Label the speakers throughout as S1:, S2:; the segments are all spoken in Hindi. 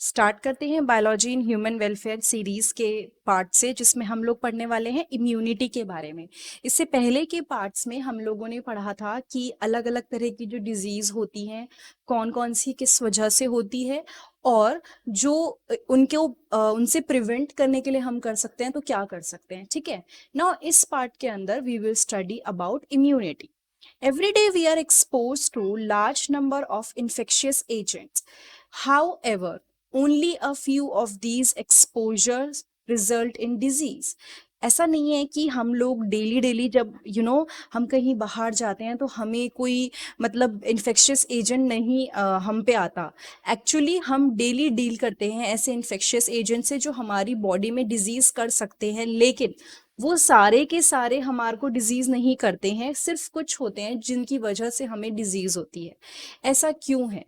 S1: स्टार्ट करते हैं biology in human welfare series के पार्ट से, जिसमें हम लोग पढ़ने वाले हैं इम्यूनिटी के बारे में। इससे पहले के पार्ट्स में हम लोगों ने पढ़ा था कि अलग अलग तरह की जो डिजीज होती हैं, कौन कौन सी किस वजह से होती है, और जो उनसे प्रिवेंट करने के लिए हम कर सकते हैं तो क्या कर सकते हैं। ठीक है, नाउ इस पार्ट के अंदर we will study about immunity. Every day we are exposed to large number of infectious agents. However, only a few of these exposures result in disease. ऐसा नहीं है कि हम लोग डेली डेली जब हम कहीं बाहर जाते हैं तो हमें कोई मतलब इन्फेक्शियस एजेंट नहीं हम पे आता। एक्चुअली हम डेली डील करते हैं ऐसे इन्फेक्शियस एजेंट से जो हमारी बॉडी में डिजीज कर सकते हैं, लेकिन वो सारे के सारे हमारे को डिजीज नहीं करते हैं। सिर्फ कुछ होते हैं जिनकी वजह से हमें डिजीज होती है। ऐसा क्यों है?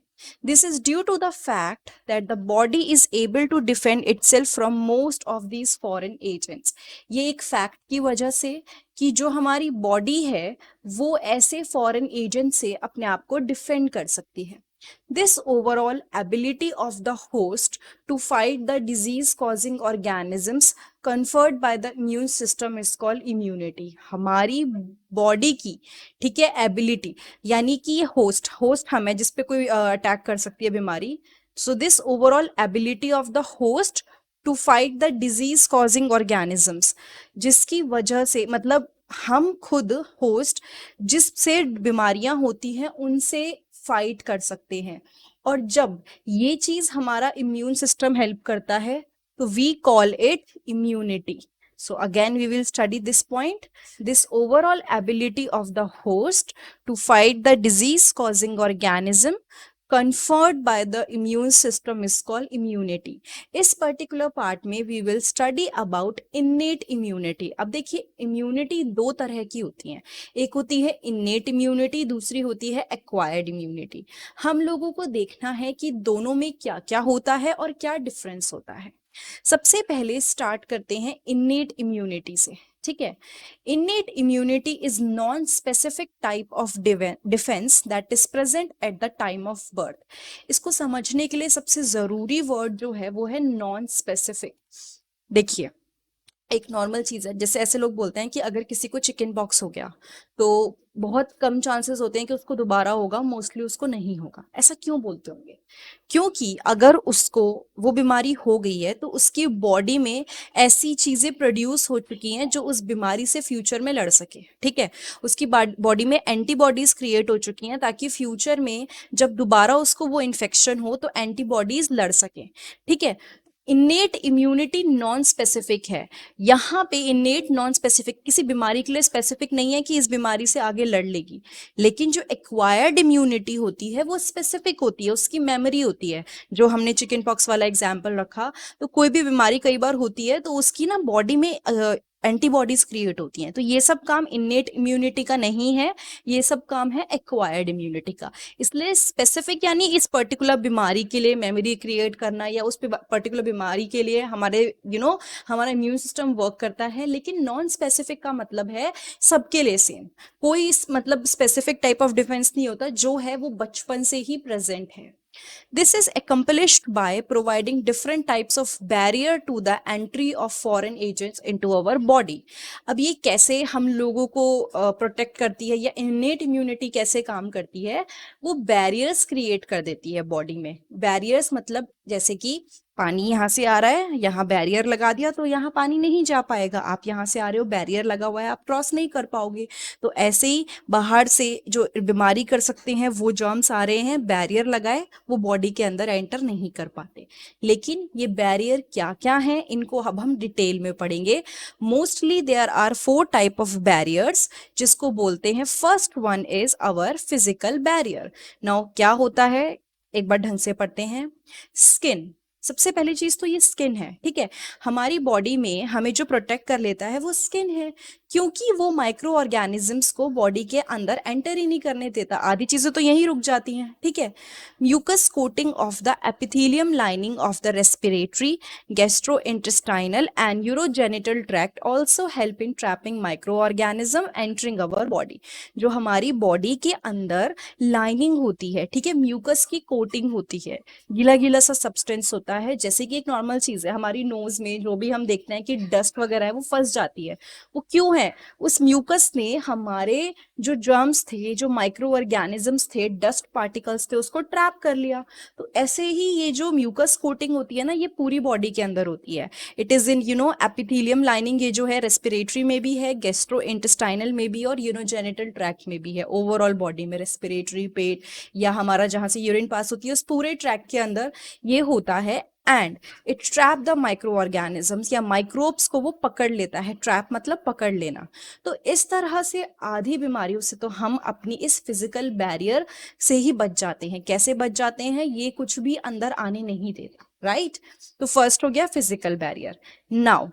S1: This is due to the fact that the body is able to defend itself from most of these foreign agents. ये एक फैक्ट की वजह से कि जो हमारी बॉडी है वो ऐसे फॉरेन एजेंट से अपने आप को डिफेंड कर सकती है। This overall ability of the host to fight the disease-causing organisms conferred by the immune system is called immunity. हमारी बॉडी की, ठीक है, एबिलिटी, यानी कि ये होस्ट हम है जिस पे कोई अटैक कर सकती है बीमारी। So this overall ability of the host to fight the disease causing organisms, जिसकी वजह से मतलब हम खुद होस्ट जिससे बीमारियां होती हैं उनसे फाइट कर सकते हैं। और जब ये चीज हमारा इम्यून सिस्टम हेल्प करता है तो we call it immunity. So again we will study this point. This overall ability of the host to fight the disease causing organism conferred by the immune system is called immunity. इस particular part में we will study about innate immunity. अब देखिए immunity दो तरह की होती हैं, एक होती है innate immunity, दूसरी होती है acquired immunity. हम लोगों को देखना है कि दोनों में क्या क्या होता है और क्या डिफरेंस होता है। सबसे पहले स्टार्ट करते हैं इन्नेट इम्यूनिटी से। ठीक है, innate immunity is non specific type of defence that is present at the time of birth. इसको समझने के लिए सबसे जरूरी वर्ड जो है वो है नॉन स्पेसिफिक। देखिए, एक नॉर्मल चीज है, जैसे ऐसे लोग बोलते हैं कि अगर किसी को चिकन पॉक्स हो गया तो बहुत कम चांसेस होते हैं कि उसको दोबारा होगा, मोस्टली उसको नहीं होगा। ऐसा क्यों बोलते होंगे? क्योंकि अगर उसको वो बीमारी हो गई है तो उसकी बॉडी में ऐसी चीजें प्रोड्यूस हो चुकी हैं जो उस बीमारी से फ्यूचर में लड़ सके। ठीक है, उसकी बॉडी में एंटीबॉडीज क्रिएट हो चुकी हैं ताकि फ्यूचर में जब दोबारा उसको वो इन्फेक्शन हो तो एंटीबॉडीज लड़ सके। ठीक है, इन्नेट इम्यूनिटी नॉन स्पेसिफिक है। यहाँ पे इन्नेट नॉन स्पेसिफिक किसी बीमारी के लिए स्पेसिफिक नहीं है कि इस बीमारी से आगे लड़ लेगी, लेकिन जो एक्वायर्ड इम्यूनिटी होती है वो स्पेसिफिक होती है, उसकी मेमोरी होती है। जो हमने चिकन पॉक्स वाला एग्जाम्पल रखा, तो कोई भी बीमारी कई बार होती है तो उसकी ना बॉडी में एंटीबॉडीज क्रिएट होती हैं। तो ये सब काम इन्नेट इम्यूनिटी का नहीं है, ये सब काम है एक्वायर्ड इम्यूनिटी का। इसलिए स्पेसिफिक यानी इस पर्टिकुलर बीमारी के लिए मेमोरी क्रिएट करना या उस पर्टिकुलर बीमारी के लिए हमारे हमारा इम्यून सिस्टम वर्क करता है। लेकिन नॉन स्पेसिफिक का मतलब है सबके लिए सेम, कोई मतलब स्पेसिफिक टाइप ऑफ डिफेंस नहीं होता, जो है वो बचपन से ही प्रेजेंट है। This is accomplished by providing different types of barrier to the entry of foreign agents into our body. अब ये कैसे हम लोगों को प्रोटेक्ट करती है या innate immunity कैसे काम करती है? वो बैरियर्स क्रिएट कर देती है बॉडी में। बैरियर्स मतलब जैसे कि पानी यहाँ से आ रहा है, यहाँ बैरियर लगा दिया तो यहाँ पानी नहीं जा पाएगा। आप यहाँ से आ रहे हो, बैरियर लगा हुआ है, आप क्रॉस नहीं कर पाओगे। तो ऐसे ही बाहर से जो बीमारी कर सकते हैं वो जर्म्स आ रहे हैं, बैरियर लगाए, वो बॉडी के अंदर एंटर नहीं कर पाते। लेकिन ये बैरियर क्या क्या हैं, इनको अब हम डिटेल में पढ़ेंगे। Mostly there are 4 type of barriers, जिसको बोलते हैं first one is our physical barrier. Now क्या होता है, एक बार ढंग से पढ़ते हैं। स्किन, सबसे पहली चीज तो ये स्किन है। ठीक है, हमारी बॉडी में हमें जो प्रोटेक्ट कर लेता है वो स्किन है, क्योंकि वो माइक्रो ऑर्गेनिजम्स को बॉडी के अंदर एंटर ही नहीं करने देता, आधी चीजें तो यहीं रुक जाती हैं। ठीक है, mucus coating of the epithelium lining of the respiratory, gastrointestinal and urogenital tract also help in trapping micro organism entering our body. जो हमारी बॉडी के अंदर लाइनिंग होती है, ठीक है, म्यूकस की कोटिंग होती है, गीला गीला सा सब्सटेंस होता होता है, जैसे कि एक नॉर्मल चीज है, हमारी नोज में जो भी हम देखते हैं कि डस्ट वगैरह है वो फंस जाती है, वो क्यों है? उस म्यूकस ने हमारे जो जर्म्स थे, जो माइक्रो ऑर्गेनिजम्स थे, डस्ट पार्टिकल्स थे, उसको ट्रैप कर लिया। तो ऐसे ही ये जो म्यूकस कोटिंग होती है ना, ये पूरी बॉडी के अंदर होती है। It is in epithelium lining, ये जो है रेस्पिरेटरी में भी है, गैस्ट्रो इंटेस्टाइनल में भी, और जेनिटल ट्रैक्ट में भी है। ओवरऑल बॉडी में रेस्पिरेटरी, पेट, या हमारा जहां से यूरिन पास होती है उस पूरे ट्रैक्ट के अंदर ये होता है। And it trap the micro organisms, या माइक्रोब्स को वो पकड़ लेता है। ट्रैप मतलब पकड़ लेना। तो इस तरह से आधी बीमारियों से तो हम अपनी इस फिजिकल बैरियर से ही बच जाते हैं। कैसे बच जाते हैं? ये कुछ भी अंदर आने नहीं देता, राइट? तो फर्स्ट हो गया physical barrier. Now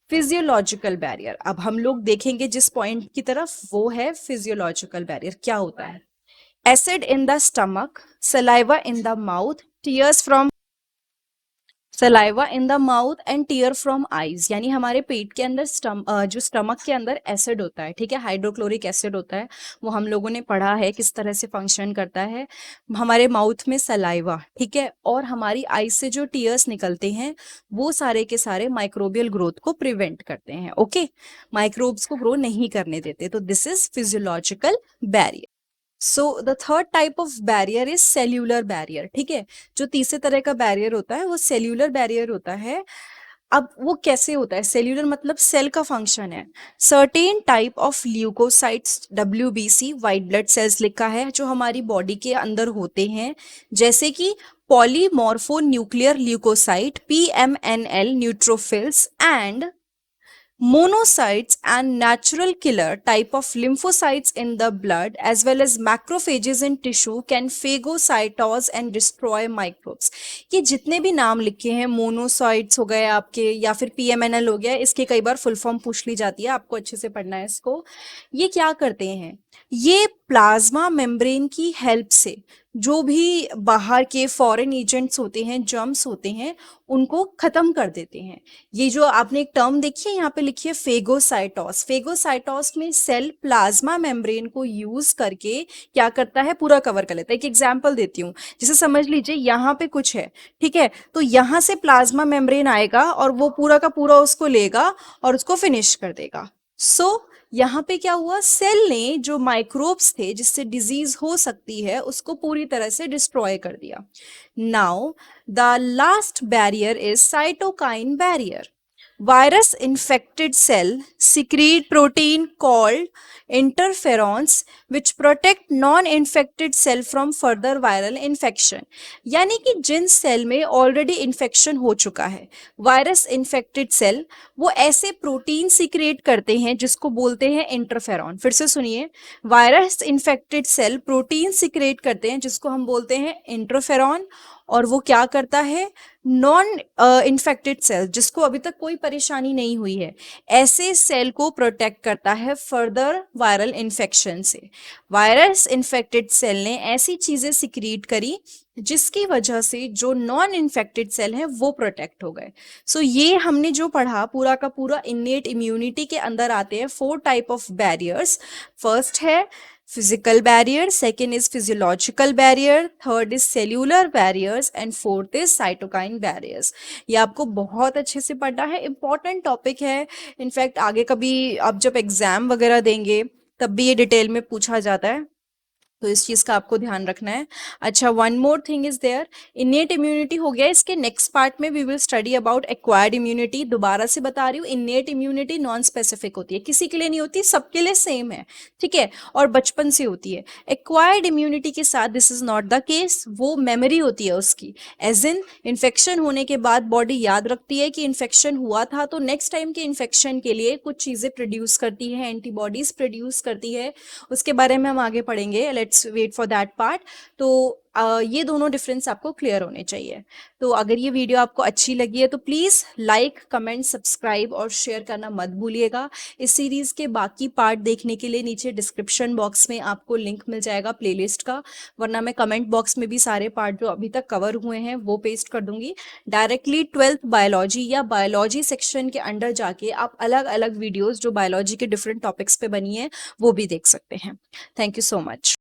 S1: physiological barrier, अब हम लोग देखेंगे जिस पॉइंट की तरफ, वो है फिजियोलॉजिकल बैरियर। क्या होता है? Acid in the stomach, saliva in the mouth, tears from saliva in the mouth and tear from eyes. यानी हमारे पेट के अंदर जो स्टमक के अंदर एसिड होता है, ठीक है, हाइड्रोक्लोरिक एसिड होता है, वो हम लोगों ने पढ़ा है किस तरह से फंक्शन करता है। हमारे माउथ में सलाइवा, ठीक है, और हमारी आईज से जो टीयर्स निकलते हैं वो सारे के सारे माइक्रोबियल ग्रोथ को प्रिवेंट करते हैं। ओके, माइक्रोब्स को ग्रो नहीं करने देते। तो this is physiological barrier. So the third type of barrier is cellular barrier, ठीक है। जो तीसरे तरह का बैरियर होता है वो सेल्यूलर बैरियर होता है। अब वो कैसे होता है? सेल्यूलर मतलब सेल का फंक्शन है। Certain type of leucocytes, WBC, white blood cells लिखा है, जो हमारी बॉडी के अंदर होते हैं, जैसे कि polymorpho nuclear leucocyte, PMNL, neutrophils and monocytes and natural killer type of lymphocytes in the blood as well as macrophages in tissue can phagocytose and destroy microbes। ये जितने भी नाम लिखे हैं, मोनोसाइट्स हो गए आपके, या फिर PMNL हो गया, इसके कई बार फुल फॉर्म पूछ ली जाती है, आपको अच्छे से पढ़ना है इसको। ये क्या करते हैं? ये प्लाज्मा मेम्ब्रेन की हेल्प से जो भी बाहर के फॉरेन एजेंट्स होते हैं, जर्म्स होते हैं, उनको खत्म कर देते हैं। ये जो आपने एक टर्म देखी है यहाँ पे लिखी है, फेगोसाइटोस। फेगोसाइटोस में सेल प्लाज्मा मेम्ब्रेन को यूज करके क्या करता है? पूरा कवर कर लेता है। एक एग्जांपल देती हूँ, जैसे समझ लीजिए यहाँ पे कुछ है, ठीक है, तो यहाँ से प्लाज्मा मेम्ब्रेन आएगा और वो पूरा का पूरा उसको लेगा और उसको फिनिश कर देगा। सो यहाँ पे क्या हुआ? सेल ने जो माइक्रोब्स थे जिससे डिजीज हो सकती है उसको पूरी तरह से डिस्ट्रॉय कर दिया। Now the last barrier is cytokine barrier. Virus infected cell secrete protein called interferons which protect non-infected cell from further viral infection। यानी कि जिन सेल में ऑलरेडी इन्फेक्शन हो चुका है, वायरस इन्फेक्टेड सेल, वो ऐसे प्रोटीन सीक्रेट करते हैं जिसको बोलते हैं इंटरफेरॉन। फिर से सुनिए, virus infected cell protein secrete करते हैं जिसको हम बोलते हैं इंटरफेरॉन, और वो क्या करता है? नॉन इन्फेक्टेड सेल, जिसको अभी तक कोई परेशानी नहीं हुई है, ऐसे सेल को प्रोटेक्ट करता है फर्दर वायरल इन्फेक्शन से। वायरस इन्फेक्टेड सेल ने ऐसी चीजें सिक्रीट करी जिसकी वजह से जो नॉन इन्फेक्टेड सेल हैं वो प्रोटेक्ट हो गए। सो ये हमने जो पढ़ा पूरा का पूरा इन्नेट इम्यूनिटी के अंदर आते हैं 4 टाइप ऑफ बैरियर्स। फर्स्ट है physical barrier, second is physiological barrier, third is cellular barriers and fourth is cytokine barriers। ये आपको बहुत अच्छे से पढ़ना है, इंपॉर्टेंट टॉपिक है। इनफैक्ट आगे कभी आप जब एग्जाम वगैरह देंगे तब भी ये डिटेल में पूछा जाता है, तो इस चीज का आपको ध्यान रखना है। अच्छा, one more thing is there, innate immunity हो गया। इसके नेक्स्ट पार्ट में we will study about acquired immunity. दोबारा से बता रही हूँ, इनेट इम्यूनिटी नॉन स्पेसिफिक होती है, किसी के लिए नहीं होती, सबके लिए सेम है, ठीक है, और बचपन से होती है। एक्वायर्ड इम्यूनिटी के साथ this is not the case, वो मेमोरी होती है उसकी, एज इन इन्फेक्शन होने के बाद बॉडी याद रखती है कि इन्फेक्शन हुआ था, तो नेक्स्ट टाइम के इन्फेक्शन के लिए कुछ चीजें प्रोड्यूस करती है, एंटीबॉडीज प्रोड्यूस करती है। उसके बारे में हम आगे पढ़ेंगे, let's wait for that part. तो ये दोनों डिफरेंस आपको क्लियर होने चाहिए। तो अगर ये वीडियो आपको अच्छी लगी है तो प्लीज़ लाइक, कमेंट, सब्सक्राइब और शेयर करना मत भूलिएगा। इस सीरीज़ के बाकी पार्ट देखने के लिए नीचे डिस्क्रिप्शन बॉक्स में आपको लिंक मिल जाएगा प्लेलिस्ट का, वरना मैं कमेंट बॉक्स में भी सारे पार्ट जो अभी तक कवर हुए हैं वो पेस्ट कर दूंगी। डायरेक्टली 12th बायोलॉजी या बायोलॉजी सेक्शन के अंडर जाके आप अलग अलग वीडियोज़ जो बायोलॉजी के डिफरेंट टॉपिक्स पे बनी है वो भी देख सकते हैं। Thank you so much.